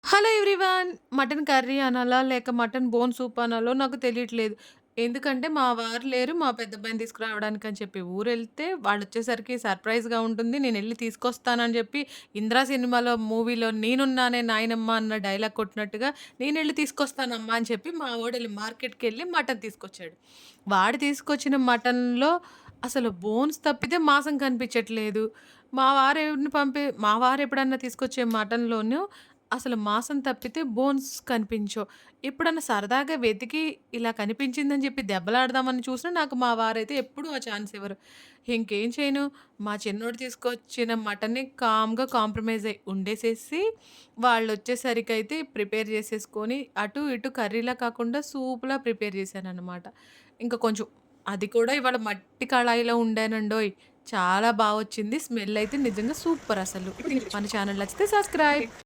Hello everyone. Mutton curry అనాలా? లేక mutton bone soup అనాలో నాకు తెలియట్లేదు. ఎందుకంటే మా వారు లేరు. మా పెద్దబ్బాయిని తీసుకురావడానికని చెప్పి ఊరెళ్తే వాళ్ళొచ్చేసరికి సర్ప్రైజ్‌గా ఉంటుంది. నేనెళ్లి తీసుకొస్తానని చెప్పి 'ఇంద్ర' సినిమాలో మూవీలో 'నేనున్నానే నాయనమ్మ' అన్న డైలాగ్ కొట్టినట్టుగా నేనెళ్లి తీసుకొస్తానమ్మా అని చెప్పి మా వోడెళ్ళి మార్కెట్‌కెళ్ళి మటన్ తీసుకొచ్చాడు. వాడు తీసుకొచ్చిన మటన్‌లో అసలు బోన్స్ తప్పితే మాంసం కనిపించట్లేదు. మా వారెప్పుడన్నా తీసుకొచ్చే మటన్‌లోను అసలు మాంసం తప్పితే బోన్స్ కనిపించవు. ఎప్పుడన్నా సరదాగా వెతికి ఇలా కనిపించిందని చెప్పి దెబ్బలాడదామని చూసినా నాకు మా వారైతే ఎప్పుడూ ఆ ఛాన్స్ ఇవ్వరు. ఇంకేం చేయను, మా చిన్నోడు తీసుకొచ్చిన మటన్‌ని కామ్‌గా కాంప్రమైజ్ అయ్యి ఉండేసేసి, వాళ్ళొచ్చేసరికైతే ప్రిపేర్ చేసేసుకొని అటు ఇటు కర్రీలా కాకుండా సూప్‌లా ప్రిపేర్ చేశాననమాట. ఇంక కొంచెం అది కూడా ఇవాళ మట్టి కళాయిలో వండానండోయ్! చాలా బా వచ్చింది. స్మెల్ అయితే నిజంగా సూపర్ అసలు. మన ఛానల్ నచ్చితే సబ్స్క్రైబ్.